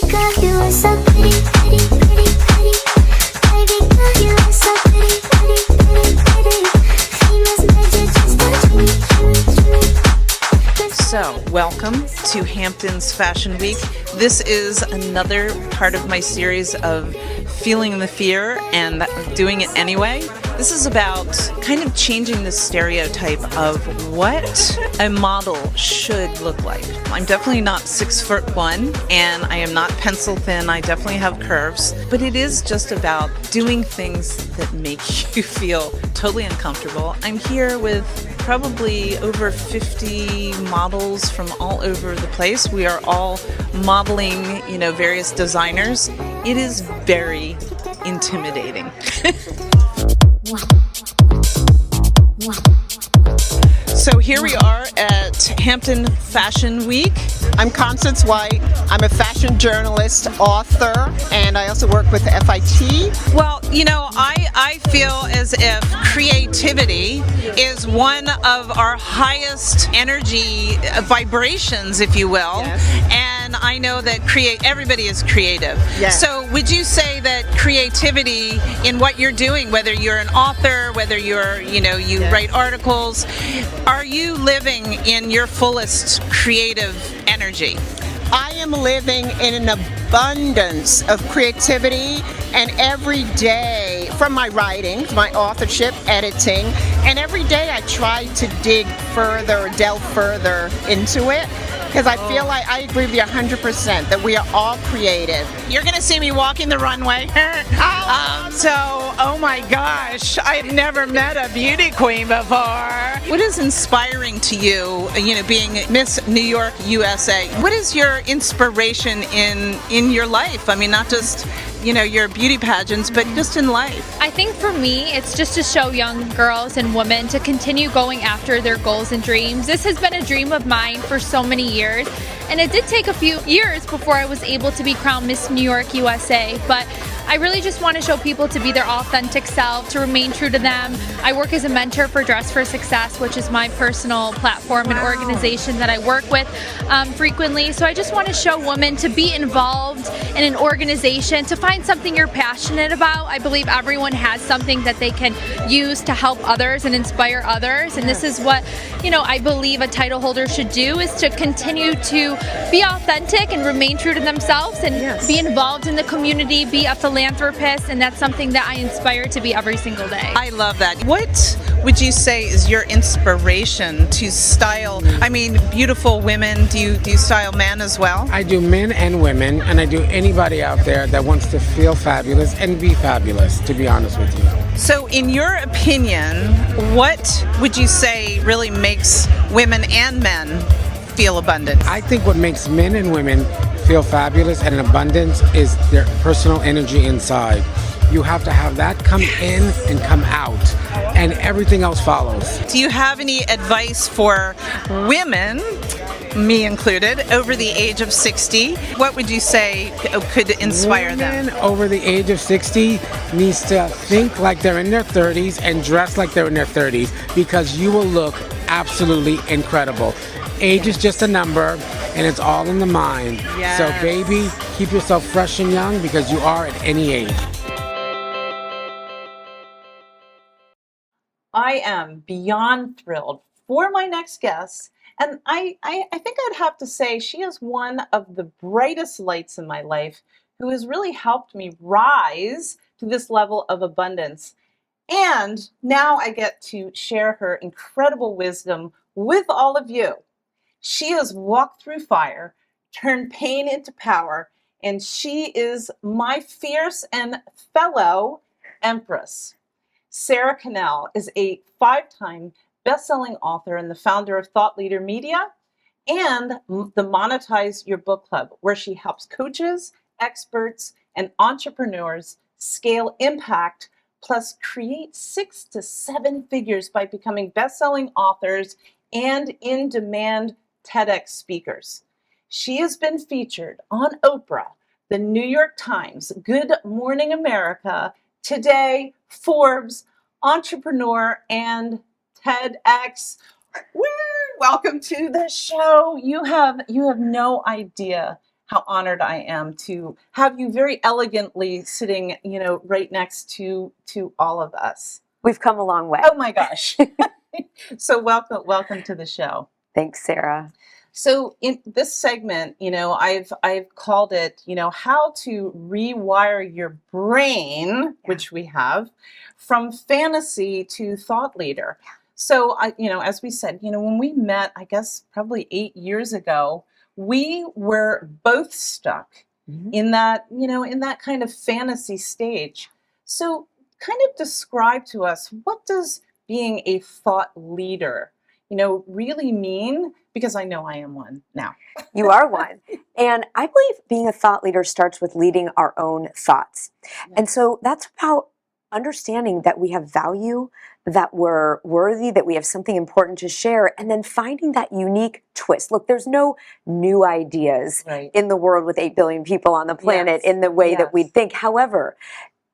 girl, you are so pretty, pretty, pretty, pretty. Baby girl, you are so pretty, pretty, pretty, pretty. Famous magic just touch me, So, welcome to Hamptons Fashion Week. This is another part of my series of feeling the fear and doing it anyway. This is about kind of changing the stereotype of what a model should look like. I'm definitely not 6'1", and I am not pencil thin. I definitely have curves, but it is just about doing things that make you feel totally uncomfortable. I'm here with probably over 50 models from all over the place. We are all modeling, various designers. It is very intimidating. So here we are at Hampton Fashion Week. I'm Constance White. I'm a fashion journalist, author, and I also work with the FIT. Well, I feel as if creativity is one of our highest energy vibrations, if you will. Yes. And I know that everybody is creative. Yes. So would you say that creativity in what you're doing, whether you're an author, whether you're, you Yes. write articles, are you living in your fullest creative energy? I am living in an abundance of creativity, and every day, from my writing, my authorship, editing, and every day I try to dig further, delve further into it, because I feel like I agree with you 100% that we are all creative. You're going to see me walking the runway. Oh my gosh, I've never met a beauty queen before. What is inspiring to you, being Miss New York, USA? What is your inspiration in your life? I mean, not just, your beauty pageants, but just in life. I think for me, it's just to show young girls and women to continue going after their goals and dreams. This has been a dream of mine for so many years, and it did take a few years before I was able to be crowned Miss New York USA, but I really just want to show people to be their authentic self, to remain true to them. I work as a mentor for Dress for Success, which is my personal platform and organization that I work with frequently. So I just want to show women to be involved in an organization, to find something you're passionate about. I believe everyone has something that they can use to help others and inspire others. And this is what, I believe a title holder should do, is to continue to be authentic and remain true to themselves and be involved in the community, be a philanthropist, and that's something that I inspire to be every single day. I love that. What would you say is your inspiration to style? I mean, beautiful women. Do you style men as well? I do men and women, and I do anybody out there that wants to feel fabulous and be fabulous, to be honest with you. So in your opinion, what would you say really makes women and men feel abundant? I think what makes men and women feel fabulous and in abundance is their personal energy inside. You have to have that come in and come out, and everything else follows. Do you have any advice for women, me included, over the age of 60? What would you say could inspire them? Women over the age of 60 needs to think like they're in their 30s and dress like they're in their 30s, because you will look absolutely incredible. Age is just a number, and it's all in the mind. Yes. So baby, keep yourself fresh and young, because you are at any age. I am beyond thrilled for my next guest, and I think I'd have to say she is one of the brightest lights in my life, who has really helped me rise to this level of abundance. And now I get to share her incredible wisdom with all of you. She has walked through fire, turned pain into power, and she is my fierce and fellow empress. Sara Connell is a 5-time best-selling author and the founder of Thought Leader Media and the Monetize Your Book Club, where she helps coaches, experts, and entrepreneurs scale impact, plus create 6 to 7 figures by becoming best-selling authors and in-demand TEDx speakers. She has been featured on Oprah, the New York Times, Good Morning America, Today, Forbes, Entrepreneur, and TEDx. Woo! Welcome to the show. You have no idea how honored I am to have you very elegantly sitting, right next to all of us. We've come a long way. Oh my gosh. So welcome to the show. Thanks, Sarah. So in this segment, I've called it, how to rewire your brain, which we have, from fantasy to thought leader. So as we said, when we met, I guess probably 8 years ago, we were both stuck in that, in that kind of fantasy stage. So kind of describe to us, what does being a thought leader, really mean? Because I know I am one now. You are one. And I believe being a thought leader starts with leading our own thoughts. And so that's about understanding that we have value, that we're worthy, that we have something important to share, and then finding that unique twist. Look, there's no new ideas in the world with 8 billion people on the planet in the way that we think. However,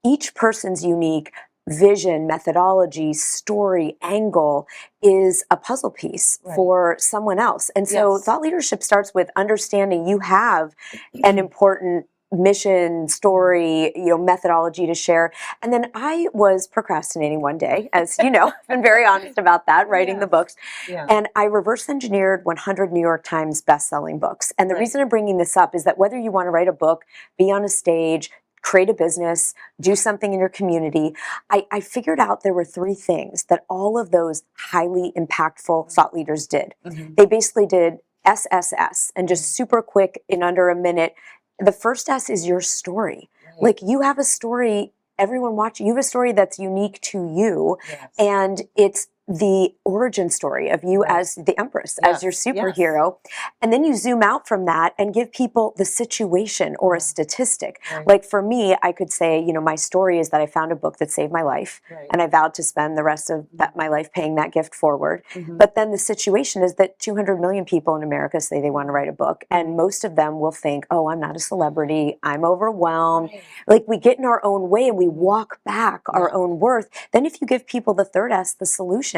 each person's unique vision, methodology, story, angle is a puzzle piece for someone else. And so thought leadership starts with understanding you have an important mission, story, methodology to share. And then I was procrastinating one day, as you know, I've been very honest about that, writing the books. And I reverse engineered 100 New York Times best-selling books. And the reason I'm bringing this up is that whether you want to write a book, be on a stage, create a business, do something in your community, I figured out there were 3 things that all of those highly impactful thought leaders did. They basically did SSS, and just super quick, in under a minute. The first S is your story. Like, you have a story, everyone watching, you have a story that's unique to you, and it's the origin story of you as the Empress, as your superhero. And then you zoom out from that and give people the situation or a statistic. Like for me, I could say, my story is that I found a book that saved my life, and I vowed to spend the rest of my life paying that gift forward. But then the situation is that 200 million people in America say they want to write a book, and most of them will think, oh, I'm not a celebrity, I'm overwhelmed. Like, we get in our own way and we walk back our own worth. Then if you give people the third S, the solution,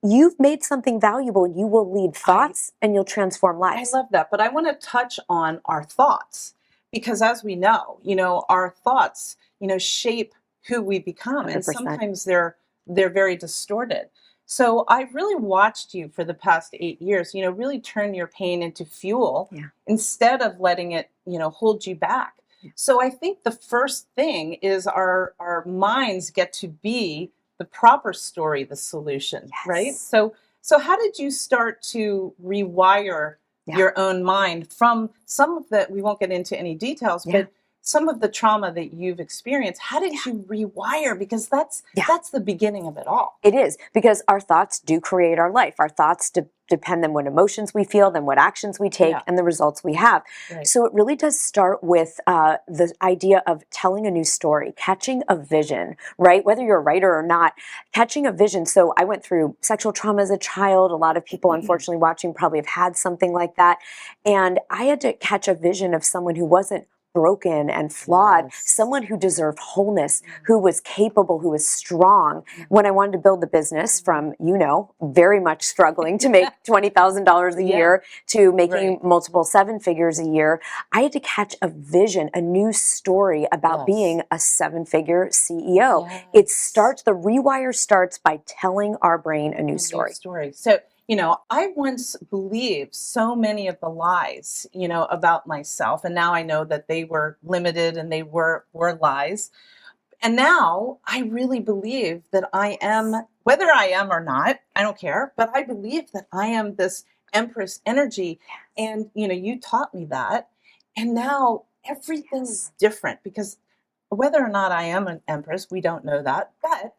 you've made something valuable, and you will lead thoughts and you'll transform lives. I love that. But I want to touch on our thoughts, because as we know, our thoughts, shape who we become. 100%. And sometimes they're very distorted. So I've really watched you for the past 8 years, really turn your pain into fuel instead of letting it, hold you back. So I think the first thing is our minds get to be the proper story, the solution, right? So how did you start to rewire your own mind from some of that? We won't get into any details, but some of the trauma that you've experienced. How did you rewire? Because that's the beginning of it all. It is, because our thoughts do create our life. Our thoughts depend on what emotions we feel, then what actions we take, and the results we have. So it really does start with the idea of telling a new story, catching a vision, right? Whether you're a writer or not, catching a vision. So I went through sexual trauma as a child. A lot of people, unfortunately, watching probably have had something like that. And I had to catch a vision of someone who wasn't broken and flawed, someone who deserved wholeness, who was capable, who was strong. When I wanted to build the business from, very much struggling to make $20,000 a year to making multiple 7 figures a year, I had to catch a vision, a new story about being a 7-figure CEO. It starts, the rewire starts by telling our brain a new story. So, I once believed so many of the lies, about myself. And now I know that they were limited and they were lies. And now I really believe that I am, whether I am or not, I don't care, but I believe that I am this Empress energy. And, you taught me that. And now everything's different, because whether or not I am an Empress, we don't know that, but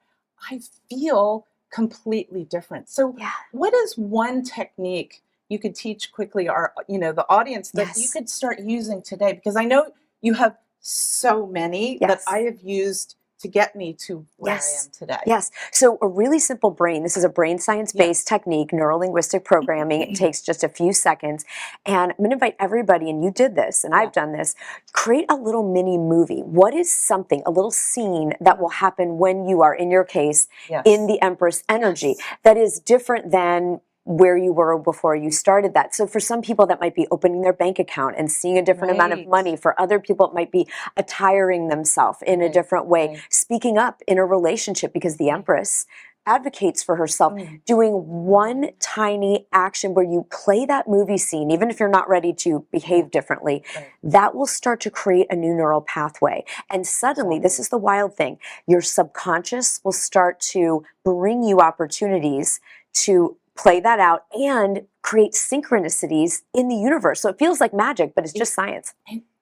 I feel completely different. So what is one technique you could teach quickly our, the audience that you could start using today? Because I know you have so many that I have used to get me to where I am today. So a really simple brain. This is a brain science-based technique, neuro-linguistic programming. It takes just a few seconds. And I'm going to invite everybody, and you did this, and I've done this, create a little mini movie. What is something, a little scene that will happen when you are, in your case, in the Empress energy that is different than where you were before you started that. So for some people that might be opening their bank account and seeing a different amount of Right. money. For other people it might be attiring themselves in a Right, different way, right. speaking up in a relationship because the Empress advocates for herself, Mm. doing one tiny action where you play that movie scene, even if you're not ready to behave differently, Right. that will start to create a new neural pathway. And suddenly, this Exactly. is the wild thing, your subconscious will start to bring you opportunities to play that out and create synchronicities in the universe. So it feels like magic, but it's just science.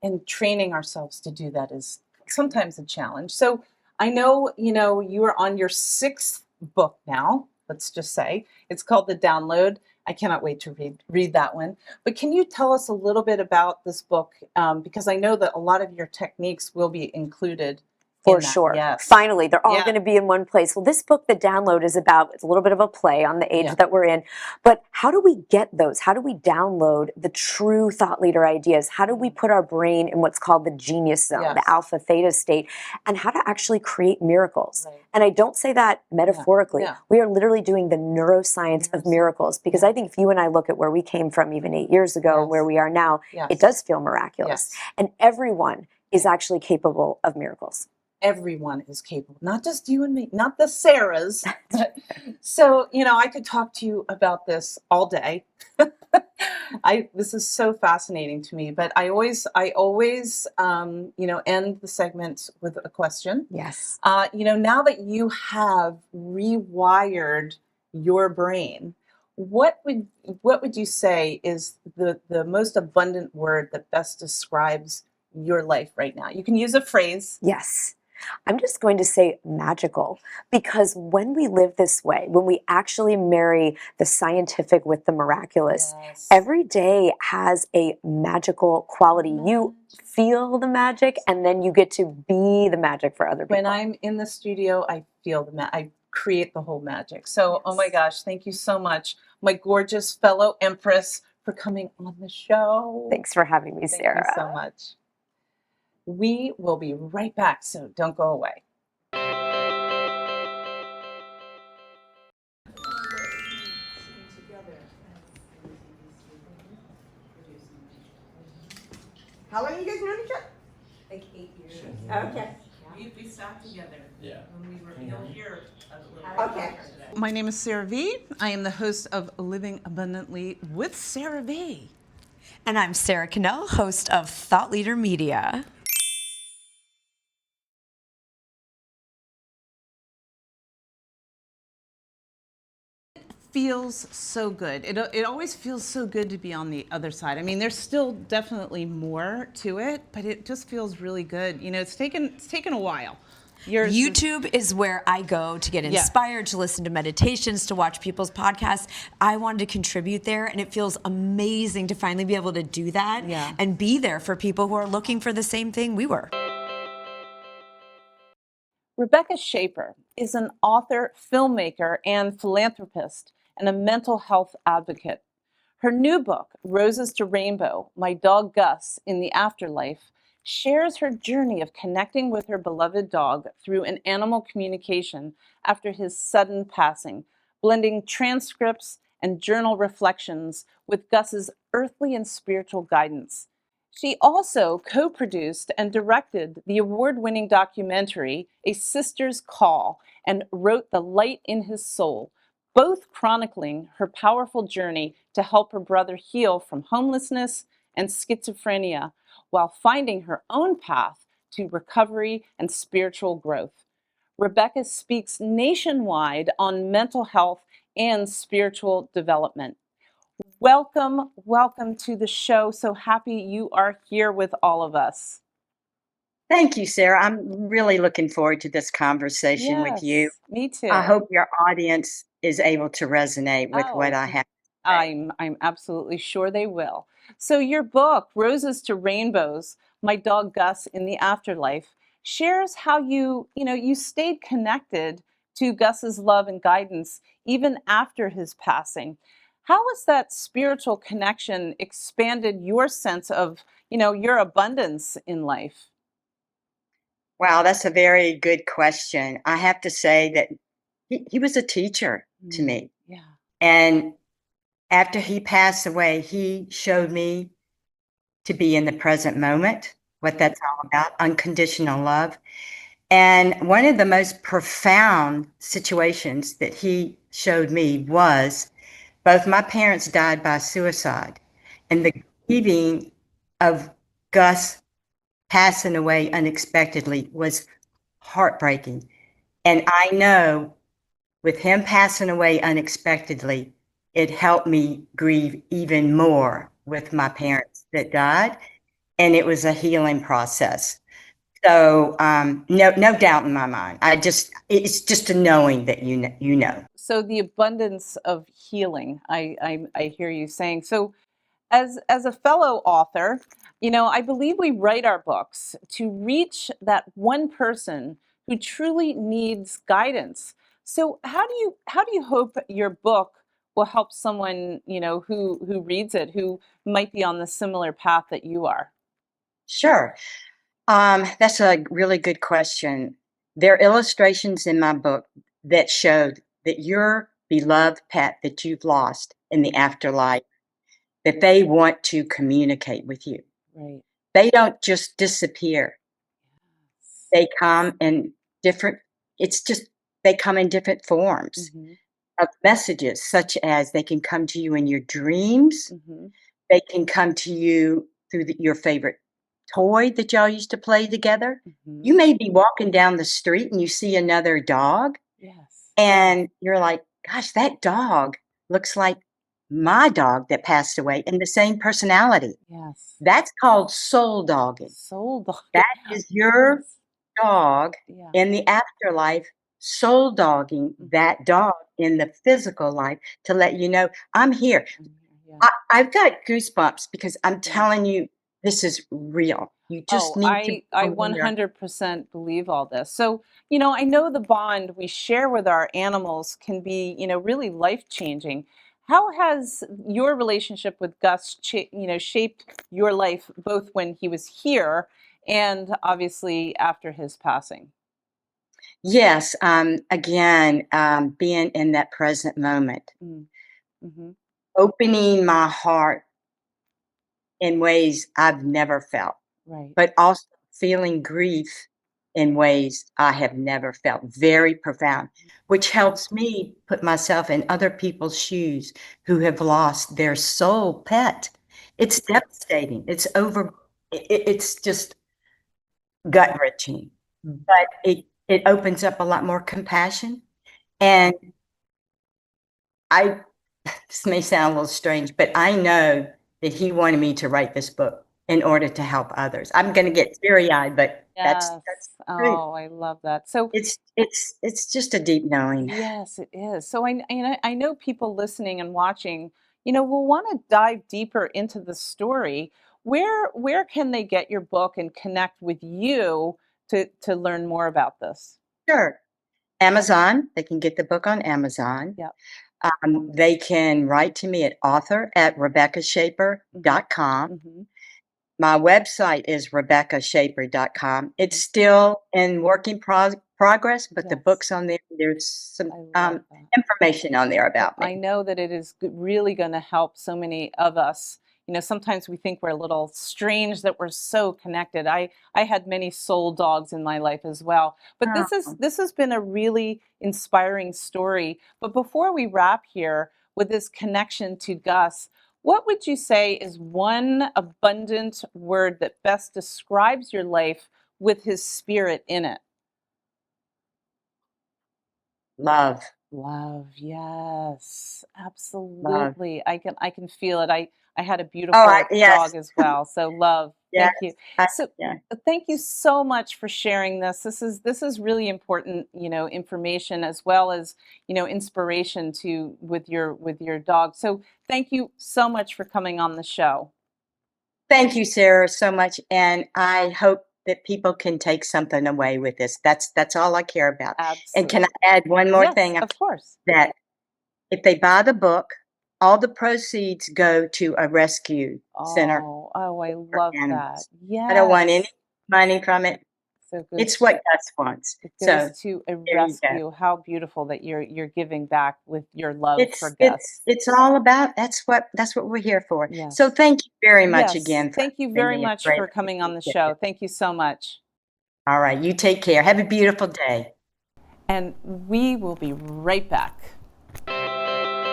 And training ourselves to do that is sometimes a challenge. So I know, you are on your 6th book now, let's just say. It's called The Download. I cannot wait to read that one. But can you tell us a little bit about this book? Because I know that a lot of your techniques will be included For in that. sure. Yes. Finally, they're all Yeah. going to be in one place. Well, this book, The Download, is about, it's a little bit of a play on the age Yeah. that we're in. But how do we get those? How do we download the true thought leader ideas? How do we put our brain in what's called the genius zone, Yes. the alpha theta state, and how to actually create miracles? Right. And I don't say that metaphorically. Yeah. We are literally doing the neuroscience of miracles, because I think if you and I look at where we came from even 8 years ago and where Yes. we are now, Yes. it does feel miraculous. Yes. And everyone is actually capable of miracles. Everyone is capable, not just you and me, not the Sarahs. So, I could talk to you about this all day. This is so fascinating to me, but I always, end the segment with a question. Yes. Now that you have rewired your brain, what would you say is the most abundant word that best describes your life right now? You can use a phrase. Yes. I'm just going to say magical, because when we live this way, when we actually marry the scientific with the miraculous, Yes. every day has a magical quality. You feel the magic, and then you get to be the magic for other people. When I'm in the studio, I feel I create the whole magic. So, oh my gosh, thank you so much, my gorgeous fellow Empress, for coming on the show. Thanks for having me, Thank Sarah. you so much. We will be right back, so don't go away. How long you guys known each other? Like 8 years. Okay. We sat together when we were here a little Okay. My name is Sarah V. I am the host of Living Abundantly with Sarah V. And I'm Sara Connell, host of Thought Leader Media. Feels so good. It always feels so good to be on the other side. I mean, there's still definitely more to it, but it just feels really good. It's taken a while. YouTube is where I go to get inspired, to listen to meditations, to watch people's podcasts. I wanted to contribute there, and it feels amazing to finally be able to do that and be there for people who are looking for the same thing we were. Rebecca Schaper is an author, filmmaker, and philanthropist, and a mental health advocate. Her new book, Roses to Rainbow, My Dog Gus in the Afterlife, shares her journey of connecting with her beloved dog through an animal communication after his sudden passing, blending transcripts and journal reflections with Gus's earthly and spiritual guidance. She also co-produced and directed the award-winning documentary, A Sister's Call, and wrote The Light in His Soul, both chronicling her powerful journey to help her brother heal from homelessness and schizophrenia while finding her own path to recovery and spiritual growth. Rebecca speaks nationwide on mental health and spiritual development. Welcome to the show. So happy you are here with all of us. Thank you, Sarah. I'm really looking forward to this conversation with you. Me too. I hope your audience is able to resonate with what I have. I'm absolutely sure they will. So your book, Roses to Rainbows, My Dog Gus in the Afterlife, shares how you stayed connected to Gus's love and guidance even after his passing. How has that spiritual connection expanded your sense of, your abundance in life? Wow, that's a very good question. I have to say that he was a teacher to me. Yeah. And After he passed away, he showed me to be in the present moment, what that's all about, unconditional love. And one of the most profound situations that he showed me was both my parents died by suicide, and the grieving of Gus passing away unexpectedly was heartbreaking. And I know with him passing away unexpectedly, it helped me grieve even more with my parents that died. And it was a healing process. So no doubt in my mind. It's just a knowing that you know. So the abundance of healing, I hear you saying. So as a fellow author, I believe we write our books to reach that one person who truly needs guidance. So how do you hope your book will help someone, who reads it, who might be on the similar path that you are? Sure. That's a really good question. There are illustrations in my book that showed that your beloved pet that you've lost in the afterlife, that they want to communicate with you. Right. They don't just disappear. They come in different, it's just, they come in different forms of messages, such as they can come to you in your dreams. They can come to you through your favorite toy that y'all used to play together. You may be walking down the street and you see another dog, Yes. and you're like, gosh, that dog looks like my dog that passed away, and the same personality. Yes. That's called soul dogging. Soul dog. That is your Yes. dog Yeah. in the afterlife soul dogging that dog in the physical life to let you know, I'm here. Yeah. I've got goosebumps because I'm telling you, this is real. You just Oh, need to be I aware. 100% believe all this. So, I know the bond we share with our animals can be, really life-changing. How has your relationship with Gus, shaped your life both when he was here and obviously after his passing? Yes, again, being in that present moment, Mm. Mm-hmm. opening my heart in ways I've never felt, Right. but also feeling grief in ways I have never felt. Very profound, which helps me put myself in other people's shoes who have lost their soul pet. It's devastating. It's just gut wrenching, but it opens up a lot more compassion. And I this may sound a little strange, but I know that he wanted me to write this book in order to help others. I'm going to get teary-eyed, but Yes. that's true. Oh, I love that. So, It's just a deep knowing. yes, it is. So I know people listening and watching, will want to dive deeper into the story. Where can they get your book and connect with you to learn more about this? Sure. Amazon, they can get the book on Amazon. Yep. They can write to me at author@rebeccaschaper.com. Mm-hmm. My website is rebeccaschaper.com. It's still in working progress, but the Yes. book's on there. There's some I love that. information on there about I me. know that it is really going to help so many of us. Sometimes we think we're a little strange that we're so connected. I had many soul dogs in my life as well. But Oh. this has been a really inspiring story. But before we wrap here with this connection to Gus, what would you say is one abundant word that best describes your life with his spirit in it? Love, Love, yes, love. absolutely. I can feel it. I had a Oh, beautiful yes, dog as well. So love. yes, Thank you. I, So yeah. thank you so much for sharing this. This is really important, information as well as, inspiration to with your dog. So thank you so much for coming on the show. Thank you, Sarah, so much, and I hope that people can take something away with this. That's all I care about. And can Absolutely. I add one more Yes, thing? of course. That if they buy the book, all the proceeds go to a rescue center Oh, I for love that. animals. I don't want any Yes. money from it. So it goes, It's what Gus wants. it So goes to a there you go. rescue. How beautiful that it There goes you go. to. How beautiful that you're giving back with your love for Gus. It's all about that's what we're here for. Yes. So thank you very much Yes. again for Thank you having very me. It's much great. for coming on the show. Thank you so much. All right, you take care. Have a beautiful day. And we will be right back.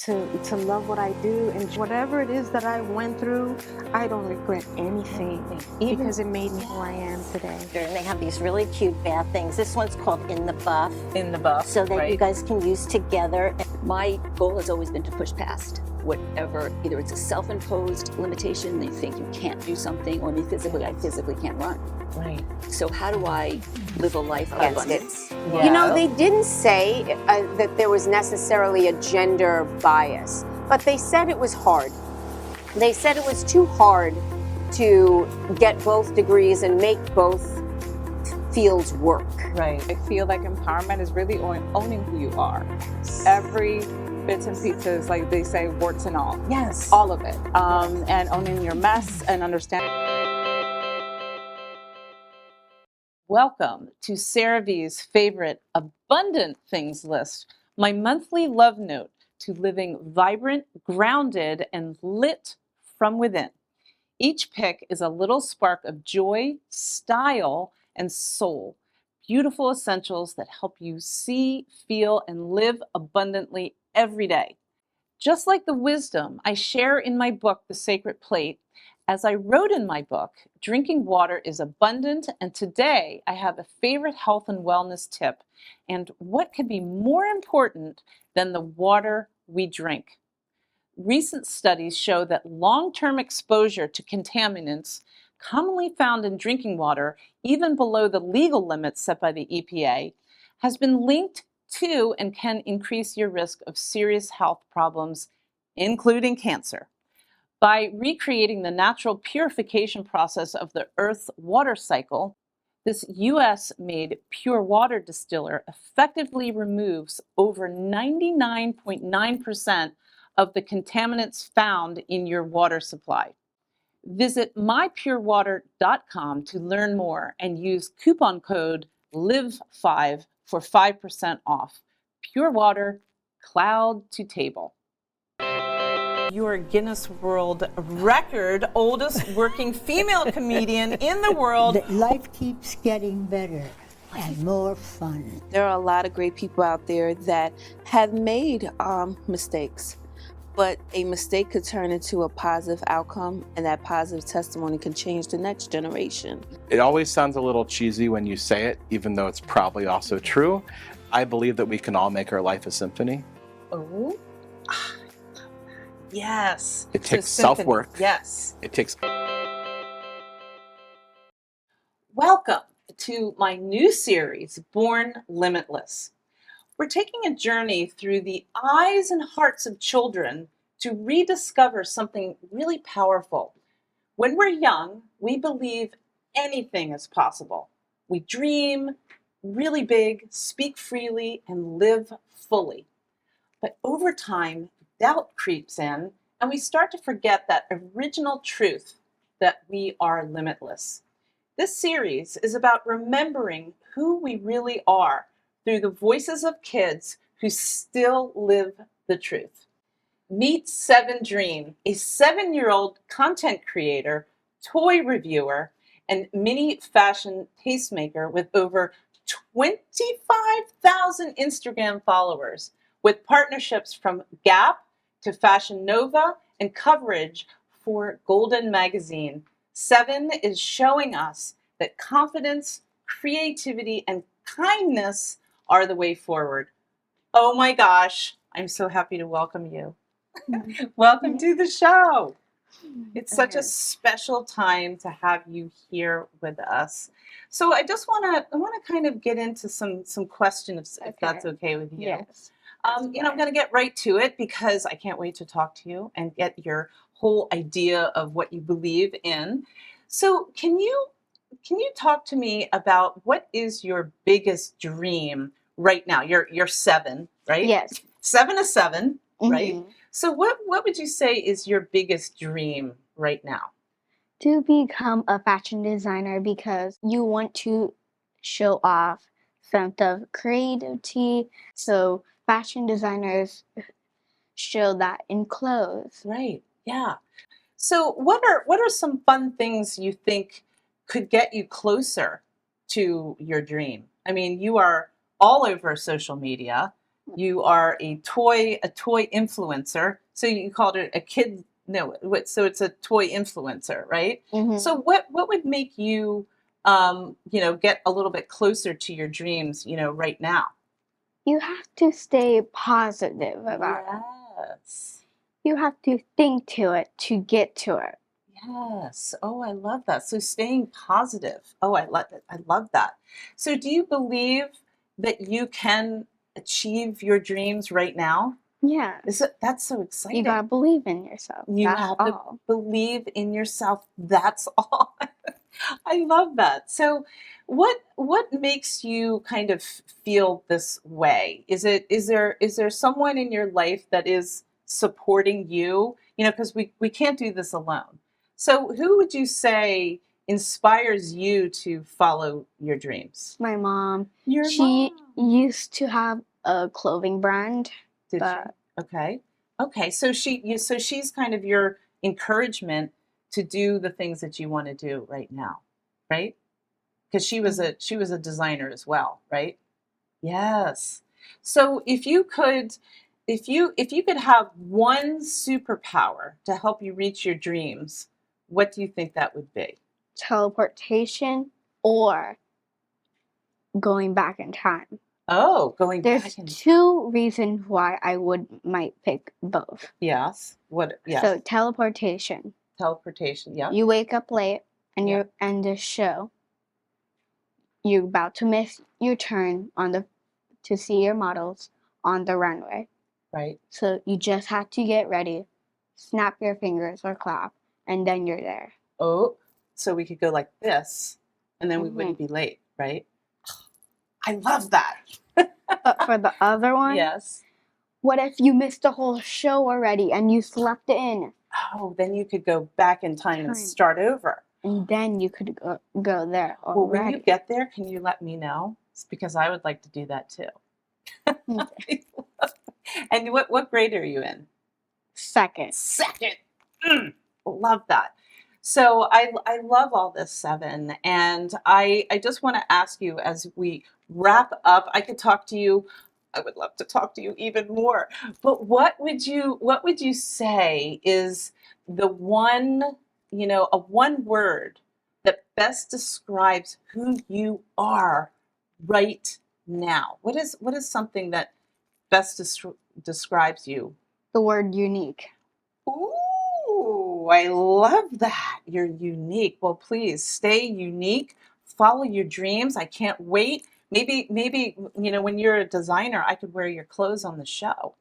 To love what I do, and whatever it is that I went through, I don't regret anything because it made me who I am today. And they have these really cute bath things. This one's called In the Buff. In the Buff, so that right? you guys can use together. My goal has always been to push past whatever, either it's a self-imposed limitation that you think you can't do something, or me physically, I physically can't run. Right. So how do I live a life of Against it. abundance? You know, they didn't say that there was necessarily a gender bias, but they said it was hard. They said it was too hard to get both degrees and make both fields work. Right. I feel like empowerment is really owning who you are. Every bits and pieces, like they say, warts and all. Yes. All of it. And owning your mess and understanding. Welcome to Sara V's favorite abundant things list, my monthly love note to living vibrant, grounded, and lit from within. Each pick is a little spark of joy, style, and soul. Beautiful essentials that help you see, feel, and live abundantly every day. Just like the wisdom I share in my book, The Sacred Plate, as I wrote in my book, drinking water is abundant, and today I have a favorite health and wellness tip, and what could be more important than the water we drink? Recent studies show that long-term exposure to contaminants commonly found in drinking water, even below the legal limits set by the EPA, has been linked to and can increase your risk of serious health problems, including cancer. By recreating the natural purification process of the Earth's water cycle, this US-made pure water distiller effectively removes over 99.9% of the contaminants found in your water supply. Visit mypurewater.com to learn more and use coupon code LIVE5 for 5% off. Pure water, cloud to table. Your Guinness World Record oldest working female comedian in the world. Life keeps getting better and more fun. There are a lot of great people out there that have made mistakes, but a mistake could turn into a positive outcome, and that positive testimony can change the next generation. It always sounds a little cheesy when you say it, even though it's probably also true. I believe that we can all make our life a symphony. Oh, yes. It takes self-work. Yes. It takes... Welcome to my new series, Born Limitless. We're taking a journey through the eyes and hearts of children to rediscover something really powerful. When we're young, we believe anything is possible. We dream really big, speak freely, and live fully. But over time, doubt creeps in, and we start to forget that original truth that we are limitless. This series is about remembering who we really are through the voices of kids who still live the truth. Meet Sevyn Dream, a 7-year-old content creator, toy reviewer, and mini fashion tastemaker with over 25,000 Instagram followers, with partnerships from Gap to Fashion Nova and coverage for Golden Magazine. Sevyn is showing us that confidence, creativity, and kindness are the way forward. Oh my gosh, I'm so happy to welcome you. Welcome to the show. It's such a special time to have you here with us. So I just want to kind of get into some questions, if that's okay with you. Yes. I'm going to get right to it because I can't wait to talk to you and get your whole idea of what you believe in. So can you talk to me about what is your biggest dream right now? You're 7, right? Yes. 7 to 7, right? Mhm. So what would you say is your biggest dream right now? To become a fashion designer, because you want to show off sense of creativity. So fashion designers show that in clothes. Right. Yeah. So what are some fun things you think could get you closer to your dream? I mean, you are all over social media. You are a toy influencer. So you called it a kid no, so it's a toy influencer, right? Mhm. So what would make you get a little bit closer to your dreams, right now? You have to stay positive about it. Yes. You have to think to it to get to it. Yes. Oh, I love that. So staying positive. Oh, I love that. So do you believe that you can achieve your dreams right now? Yeah. That's so exciting. You gotta believe in yourself. You That's have all. to believe in yourself. That's all. I love that. So what makes you kind of feel this way? Is there someone in your life that is supporting you? Because we can't do this alone. So who would you say inspires you to follow your dreams? My mom. Your She used to have a clothing brand. Did but she? Okay. Okay. So she's kind of your encouragement to do the things that you want to do right now, right? Because she was a designer as well, right? Yes. So if you could have one superpower to help you reach your dreams, what do you think that would be? teleportation or going back in time. Oh, going There's back in two reasons why I might pick both. Yes. What? Yes. So teleportation. Teleportation. Yeah. You wake up late and you're in the show. You're about to miss your turn to see your models on the runway. Right. So you just have to get ready, snap your fingers or clap, and then you're there. Oh, so we could go like this, and then we wouldn't be late, right? I love that. But for the other one, Yes. what if you missed the whole show already and you slept in? Oh, then you could go back in time and start over. And then you could go there already. Well, when you get there, can you let me know? It's because I would like to do that too. And what grade are you in? Second. Love that. So I love all this, Sevyn, and I just want to ask you as we wrap up. I could talk to you. I would love to talk to you even more. But what would you say is the one one word that best describes who you are right now? What is something that best describes you? The word unique. Ooh, I love that. You're unique. Well, please stay unique. Follow your dreams. I can't wait. Maybe, when you're a designer, I could wear your clothes on the show.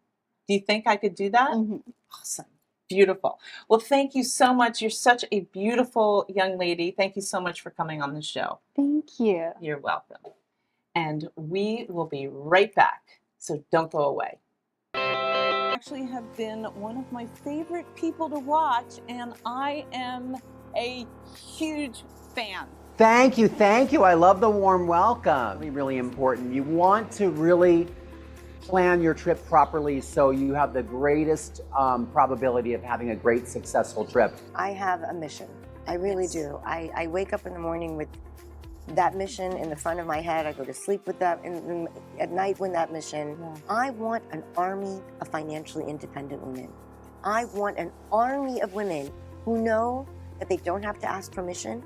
Do you think I could do that? Mm-hmm. Awesome. Beautiful. Well, thank you so much. You're such a beautiful young lady. Thank you so much for coming on the show. Thank you. You're welcome. And we will be right back. So don't go away. Actually have been one of my favorite people to watch, and I am a huge fan. Thank you. I love the warm welcome. Really important. You want to really plan your trip properly so you have the greatest probability of having a great, successful trip. I have a mission. I really do. I wake up in the morning with that mission in the front of my head. I go to sleep with that at night when that mission. I want an army of financially independent women. I want an army of women who know that they don't have to ask permission,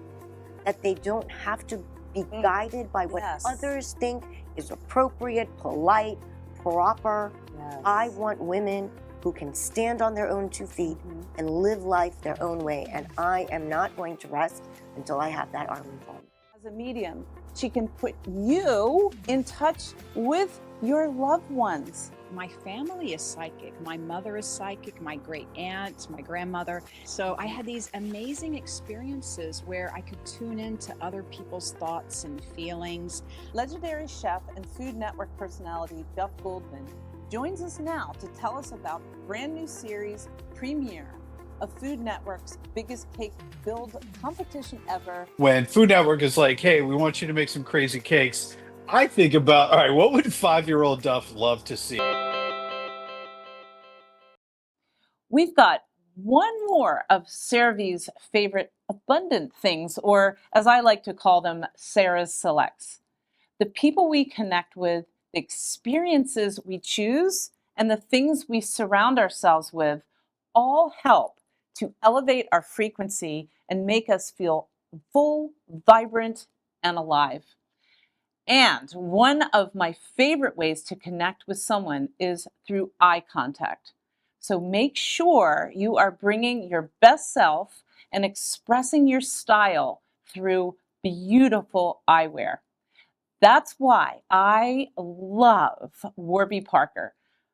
that they don't have to be guided by what others think is appropriate, polite, proper. I want women who can stand on their own 2 feet and live life their own way. And I am not going to rest until I have that army formed. As a medium, she can put you in touch with your loved ones. My family is psychic. My mother is psychic, my great aunt, my grandmother. So I had these amazing experiences where I could tune into other people's thoughts and feelings. Legendary chef and Food Network personality Duff Goldman joins us now to tell us about brand new series premiere, of Food Network's biggest cake build competition ever. When Food Network is like, hey, we want you to make some crazy cakes, I think about, all right, what would 5-year-old Duff love to see? We've got one more of CeraVe's favorite abundant things, or as I like to call them, Sarah's Selects. The people we connect with, the experiences we choose, and the things we surround ourselves with all help to elevate our frequency and make us feel full, vibrant, and alive. And one of my favorite ways to connect with someone is through eye contact. So make sure you are bringing your best self and expressing your style through beautiful eyewear. That's why I love Warby Parker.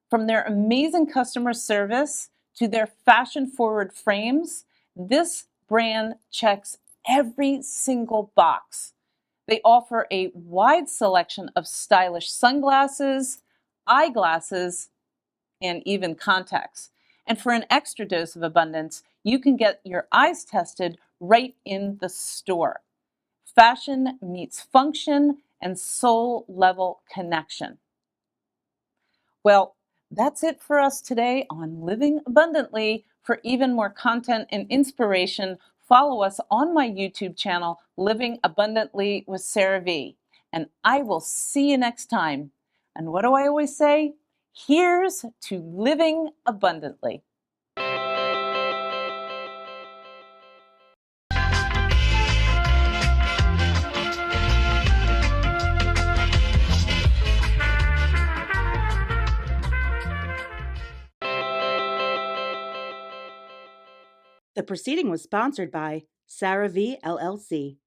From their amazing customer service to their fashion-forward frames, this brand checks every single box. They offer a wide selection of stylish sunglasses, eyeglasses, and even contacts. And for an extra dose of abundance, you can get your eyes tested right in the store. Fashion meets function and soul level connection. Well, that's it for us today on Living Abundantly. For even more content and inspiration, follow us on my YouTube channel, Living Abundantly with Sara V. And I will see you next time. And what do I always say? Here's to living abundantly. The proceeding was sponsored by Sara V, LLC.